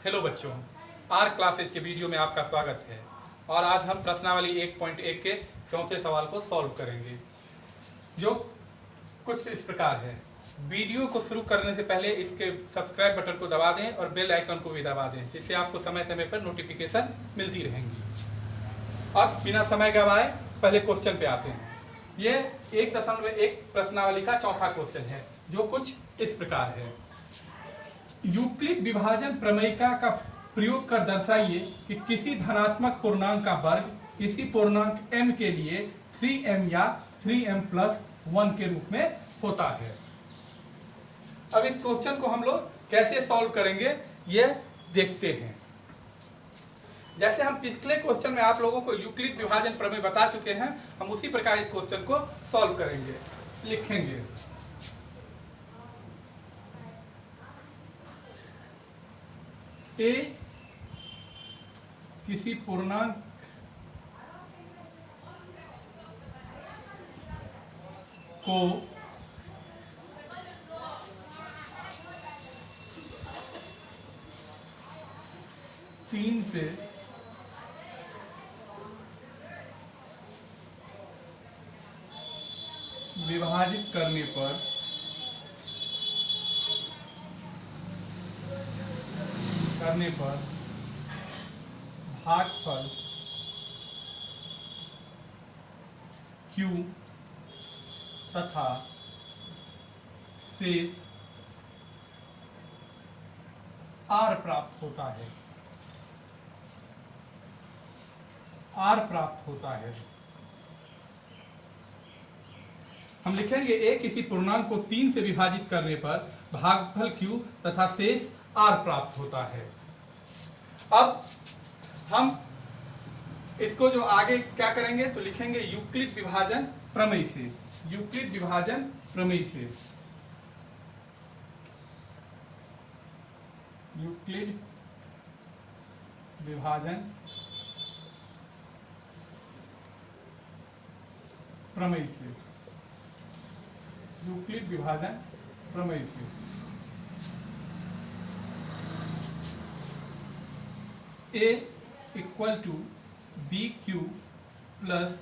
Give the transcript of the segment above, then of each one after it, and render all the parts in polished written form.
Hello बच्चों, are classes के video में आपका स्वागत है। और आज हम प्रश्नावली 1.1 के चौथे सवाल को सॉल्व करेंगे, जो कुछ इस प्रकार है। वीडियो को शुरू करने से पहले इसके सब्सक्राइब बटन को दबा दें और बेल आइकन को भी दबा दें, जिससे आपको समय समय पर नोटिफिकेशन मिलती रहेंगी। अब बिना समय गवाए पहले क्वेश्चन पे आते हैं। ये 1.1 प्रश्नावली का चौथा क्वेश्चन है, जो कुछ इस प्रकार है। यूक्लिड विभाजन प्रमेयिका का प्रयोग कर दर्शाइए कि किसी धनात्मक पूर्णांक का वर्ग किसी पूर्णांक m के लिए 3m या 3m+1 के रूप में होता है। अब इस क्वेश्चन को हम लोग कैसे सॉल्व करेंगे ये देखते हैं। जैसे हम पिछले क्वेश्चन में आप लोगों को यूक्लिड विभाजन प्रमेय बता चुके हैं, हम उसी प्रकार इस क्वेश्चन को सॉल्व करेंगे। लिखेंगे a किसी पूर्णांक को तीन से विभाजित करने पर भागफल Q तथा शेष R प्राप्त होता है। हम लिखेंगे a किसी पूर्णांक को 3 से विभाजित करने पर भागफल Q तथा शेष R प्राप्त होता है। अब हम इसको जो आगे क्या करेंगे तो लिखेंगे यूक्लिड विभाजन प्रमेय से। यूक्लिड विभाजन प्रमेय से यूक्लिड विभाजन प्रमेय से यूक्लिड विभाजन प्रमेय से a equal to BQ plus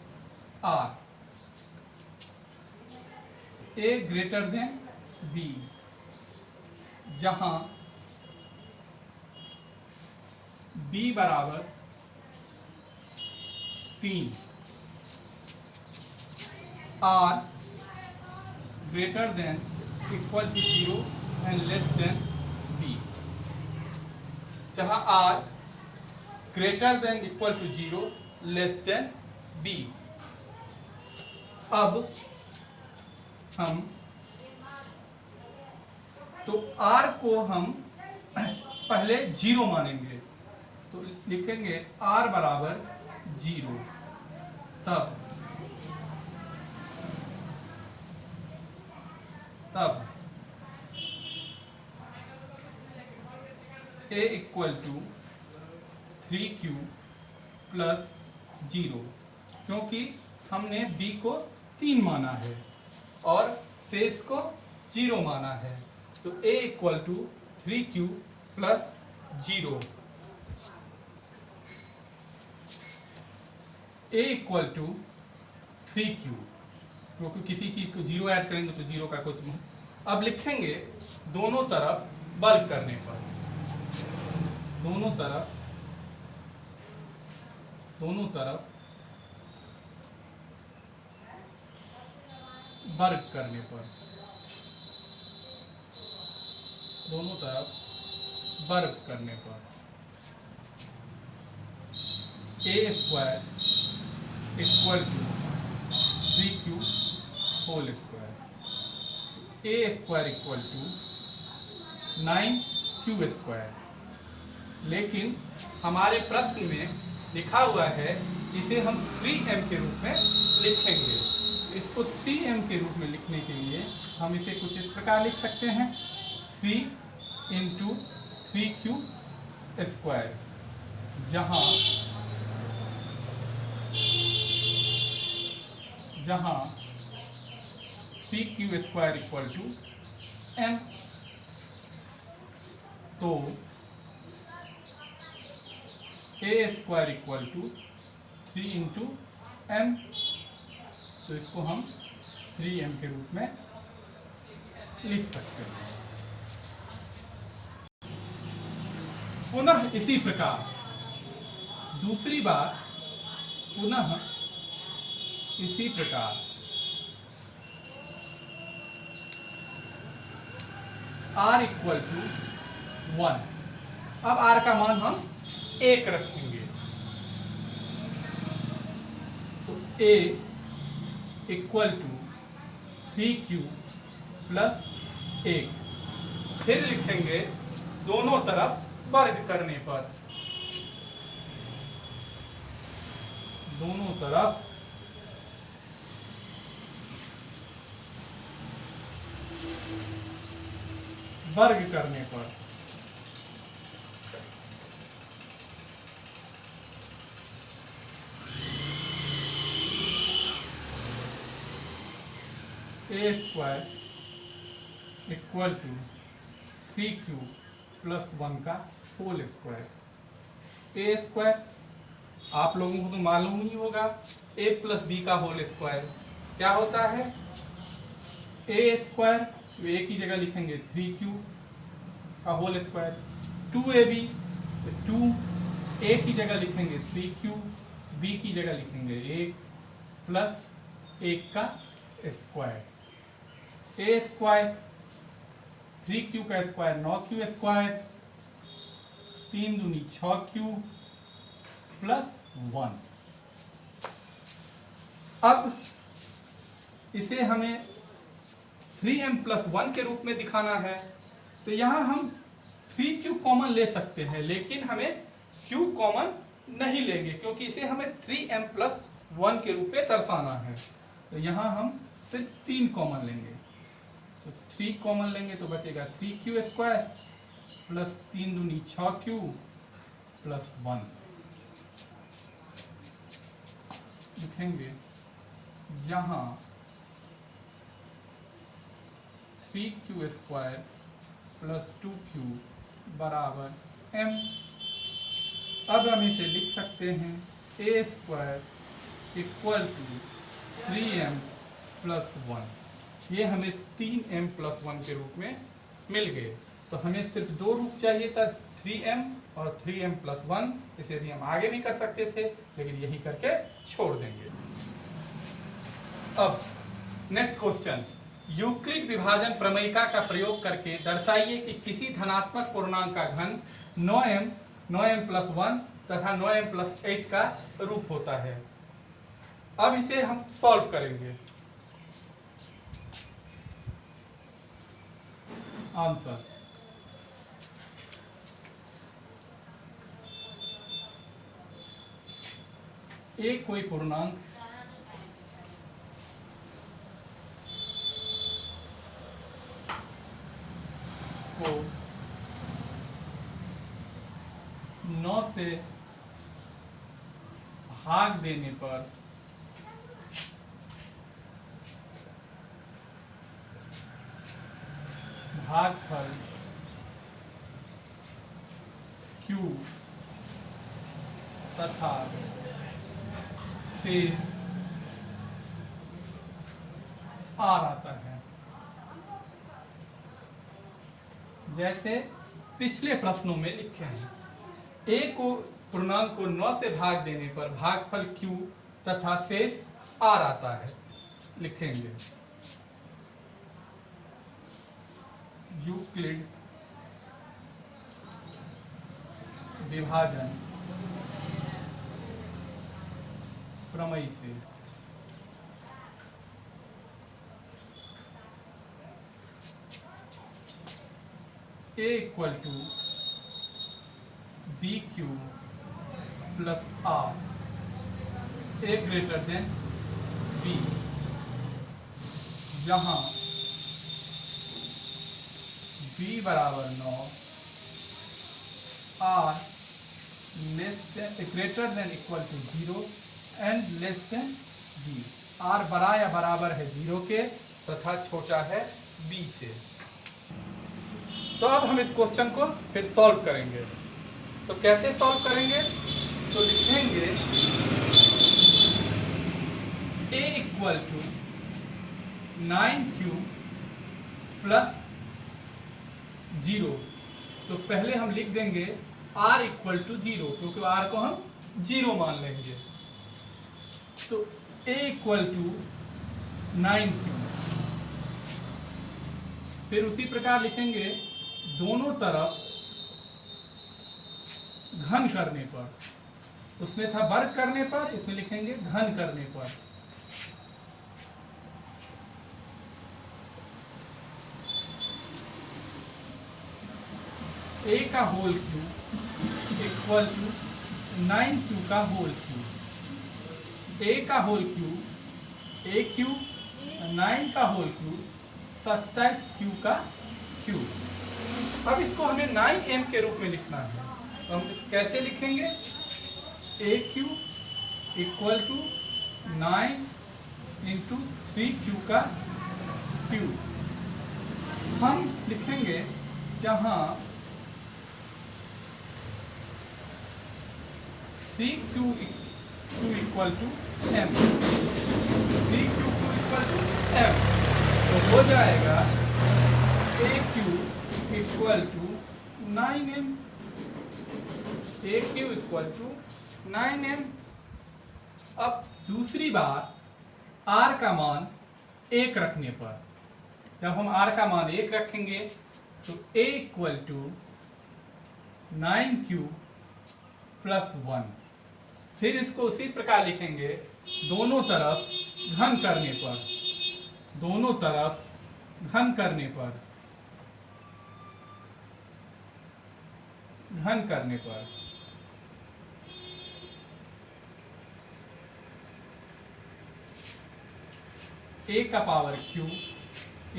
R, a greater than B, जहां B बराबर 3, R greater than equal to 0 and less than B, जहां R greater than equal to 0 less than B। अब हम तो R को हम पहले 0 मानेंगे, तो लिखेंगे R बराबर 0। तब A equal to 3Q plus 0, क्योंकि हमने B को 3 माना है और शेष को 0 माना है, तो A equal to 3Q plus 0। A equal to 3Q, क्योंकि किसी चीज को 0 ऐड करेंगे तो 0 का कुछ। अब लिखेंगे दोनों तरफ वर्ग करने पर, दोनों तरफ वर्ग करने पर, दोनों तरफ वर्ग करने पर a square equal to 3Q whole square, a square equal to 9Q square. लेकिन हमारे प्रश्न में लिखा हुआ है इसे हम 3m के रूप में लिखेंगे। इसको 3m के रूप में लिखने के लिए हम इसे कुछ इस प्रकार लिख सकते हैं, 3 × 3Q स्क्वायर, जहां 3Q square equal to m। तो A square equal to 3 into M, तो इसको हम 3m के रूप में लिख सकते हैं। पुनः इसी प्रकार दूसरी बार पुनः इसी प्रकार r इक्वल टू 1। अब r का मान हम 1 रखेंगे, तो a equal to 3q plus 1। फिर लिखेंगे दोनों तरफ वर्ग करने पर, दोनों तरफ वर्ग करने पर A square equal to 3q plus 1 का होल स्क्वायर। ए स्क्वायर आप लोगों को तो मालूम ही होगा, a प्लस बी का होल स्क्वायर क्या होता है? ए स्क्वायर, तो a की जगह लिखेंगे 3q का होल स्क्वायर, 2ab, 2a की जगह लिखेंगे 3q, b की जगह लिखेंगे 1 प्लस 1 का स्क्वायर। ए स्क्वायर 3q का स्क्वायर 9q स्क्वायर, 3 दूनी 6q प्लस 1। अब इसे हमें 3m प्लस 1 के रूप में दिखाना है, तो यहाँ हम 3q कॉमन ले सकते हैं, लेकिन हमें q कॉमन नहीं लेंगे क्योंकि इसे हमें 3m प्लस 1 के रूप में दर्शाना है। तो यहाँ हम सिर्फ 3 कॉमन लेंगे, तो 3 कॉमन लेंगे तो बचेगा 3q स्क्वायर प्लस 3 दूनी 6q प्लस 1। लिखेंगे जहाँ 3q स्क्वायर प्लस 2q बराबर m। अब हम इसे लिख सकते हैं a square equal to 3m plus 1। ये हमें 3m प्लस 1 के रूप में मिल गए। तो हमें सिर्फ 2 रूप चाहिए था, 3m और 3m प्लस 1। इसे भी हम आगे भी कर सकते थे, लेकिन यही करके छोड़ देंगे। अब नेक्स्ट क्वेश्चन, यूक्लिड विभाजन प्रमेयिका का प्रयोग करके दर्शाइए कि किसी धनात्मक पूर्णांक का घन 9m प्लस 1 तथा 9m प्लस 8 का रूप होता है। अब इसे हम सॉल्व करेंगे। आंसर एक कोई पूर्णांक को 9 से भाग देने पर भागफल Q तथा शेष R आता है। जैसे पिछले प्रश्नों में लिखे हैं, a को पूर्णांक को 9 से भाग देने पर भागफल Q तथा शेष R आता है। लिखेंगे यूक्लिड विभाजन प्रमेय से a equal to BQ plus R, a greater than B, जहाँ B बराबर 9, R greater than equal to 0 and less than B। R बड़ा या बराबर है 0 के तथा छोटा है B से। तो अब हम इस क्वेश्चन को फिर सॉल्व करेंगे। तो कैसे सॉल्व करेंगे? तो लिखेंगे a equal to 9q plus 0। तो पहले हम लिख देंगे r इक्वल टू 0, क्योंकि r को हम 0 मान लेंगे। तो a इक्वल टू 9q, फिर उसी प्रकार लिखेंगे दोनों तरफ घन करने पर। उसमें था वर्ग करने पर, इसमें लिखेंगे घन करने पर। a का whole cube equal to 9q का होल क्यूब। a का होल क्यूब a क्यूब, 9 का होल क्यूब 27q का क्यूब। अब इसको हमें 9m के रूप में लिखना है। तो हम इस कैसे लिखेंगे? a cube equal to 9 into 3q का क्यूब। हम लिखेंगे जहां 3q equal to m, 3q equal to m, तो हो जाएगा a cube equal to 9m, a cube equal to 9m। अब दूसरी बार r का मान 1 रखने पर, जब हम r का मान 1 रखेंगे तो a equal to 9q plus 1। फिर इसको उसी प्रकार लिखेंगे दोनों तरफ घन करने पर, दोनों तरफ घन करने पर, घन करने पर। a का power q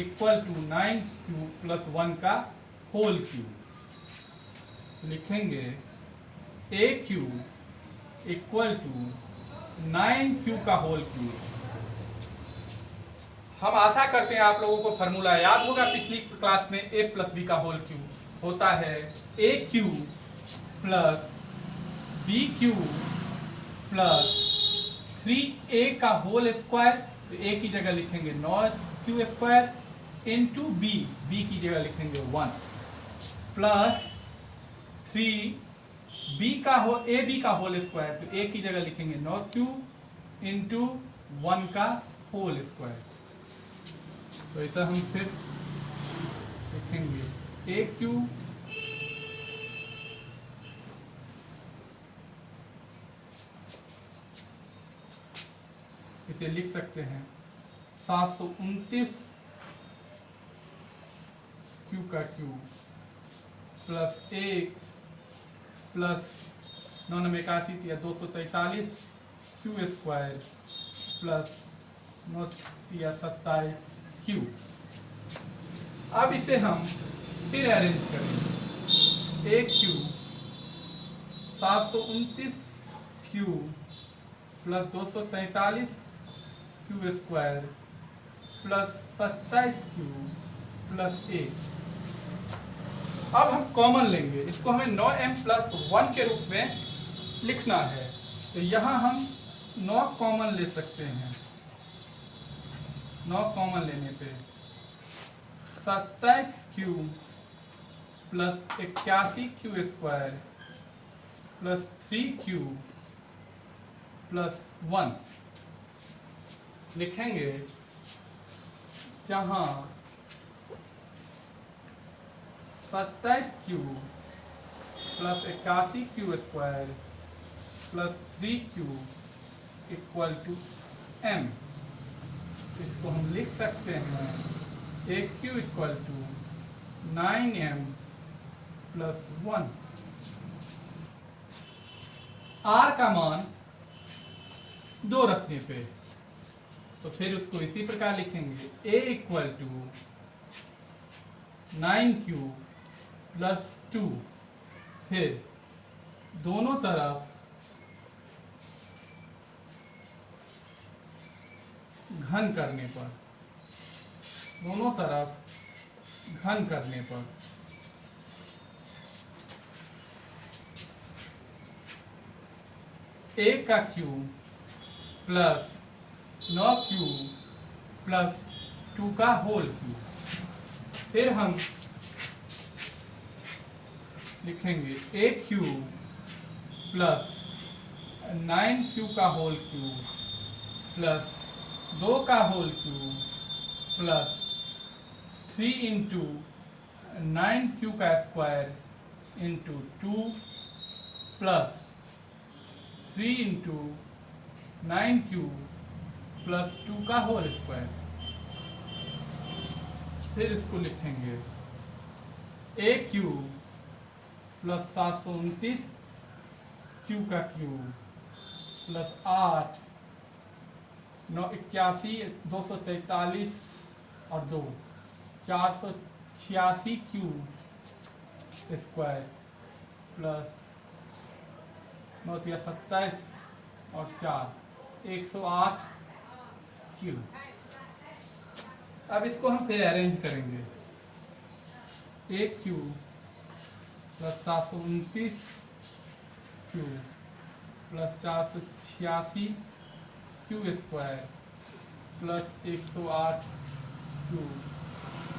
equal to 9q plus 1 का होल क्यूब। लिखेंगे a cube equal to 9q का होल क्यूब। हम आशा करते हैं आप लोगों को फॉर्मूला याद होगा। पिछली क्लास में a प्लस बी का होल क्यूब होता है a cube plus b cube plus 3a का होल स्क्वायर। तो a की जगह लिखेंगे 9q square into b, b की जगह लिखेंगे 1 प्लस 3b का हो ab का होल स्क्वायर। तो a की जगह लिखेंगे 9q इंटू 1 का होल स्क्वायर। तो ऐसा हम फिर लिखेंगे a क्यूब इसे लिख सकते हैं 729 q का क्यूब प्लस 1 प्लस 9 में 81 या 243 q स्क्वायर प्लस 9 या 27 q। अब इसे हम फिर अरेंज करेंगे। a cube 729 q plus 243 q square plus 27q plus 1। अब हम कॉमन लेंगे, इसको हमें 9m प्लस 1 के रूप में लिखना है। तो यहाँ हम 9 कॉमन ले सकते हैं। 9 कॉमन लेने पे 27q plus 81q square plus 3q plus 1 लिखेंगे, जहां 27q plus 81q square plus 3q equal to m। इसको हम लिख सकते हैं aq equal to 9m plus 1। r का मान 2 रखने पे, तो फिर उसको इसी प्रकार लिखेंगे a equal to 9q plus 2। फिर दोनों तरफ घन करने पर, दोनों तरफ घन करने पर a का क्यूब प्लस 9q प्लस 2 का होल क्यूब। फिर हम लिखेंगे a क्यूब प्लस 9q का होल क्यूब प्लस 2 का whole cube plus 3 into 9q का square into 2 plus 3 into 9q plus 2 का होल स्क्वायर। फिर इसको लिखेंगे a क्यूब प्लस 729 q का क्यूब प्लस 8 9 81 243 और 2 486 q स्क्वायर प्लस 9 27 और 4 108 q। अब इसको हम फिर अरेंज करेंगे। a cube plus 729 q plus 486 q square plus 108 q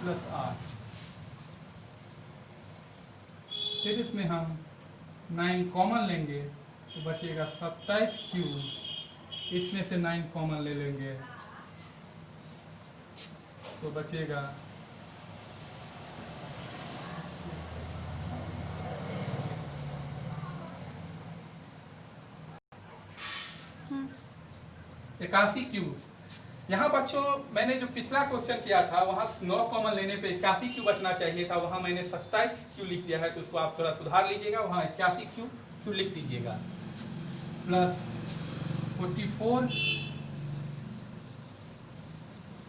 plus 8। फिर इसमें हम 9 कॉमन लेंगे तो बचेगा 27 q। इसमें से 9 कॉमन ले लेंगे तो बचेगा 81 q। यहाँ बच्चों मैंने जो पिछला क्वेश्चन किया था वहाँ 9 कॉमन लेने पे 81 q बचना चाहिए था, वहाँ मैंने 27 q लिख दिया है, तो उसको आप थोड़ा सुधार लीजिएगा, वहाँ 81 q लिख दीजिएगा। Plus 44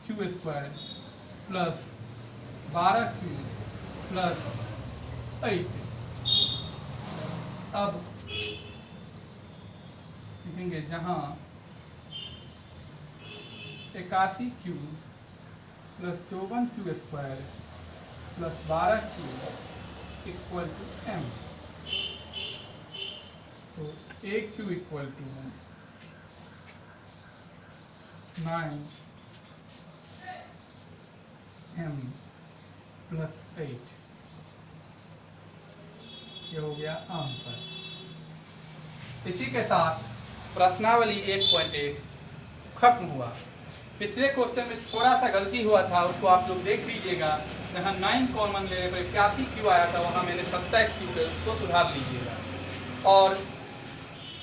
q square plus 12 q plus 8। अब लिखेंगे जहाँ 81 q plus 54 q square plus 12 q equal to m। तो a q equal to 9 m plus 8। ये हो गया आंसर। इसी के साथ प्रश्नावली 1.1 खत्म हुआ। पिछले क्वेश्चन में थोड़ा सा गलती हुआ था, उसको आप लोग देख लीजिएगा। जहाँ 9 कॉमन लेने पर 81 क्यू आया था, वहाँ मैंने 27 क्यू किया, उसको सुधार लीजिएगा। और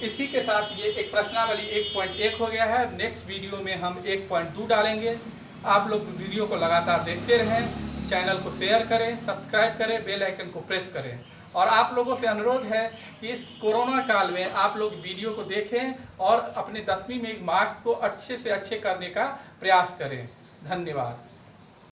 इसी के साथ ये एक प्रश्नावली 1.1 हो गया है। नेक्स्ट वीडियो में हम 1.2 डालेंगे। आप लोग वीडियो को लगातार देखते रहें, चैनल को शेयर करें, सब्सक्राइब करें, बेल आइकन को प्रेस करें। और आप लोगों से अनुरोध है कि इस कोरोना काल में आप लोग वीडियो को देखें और अपने 10वीं में मार्क्स को अच्छे से अच्छे करने का प्रयास करें। धन्यवाद।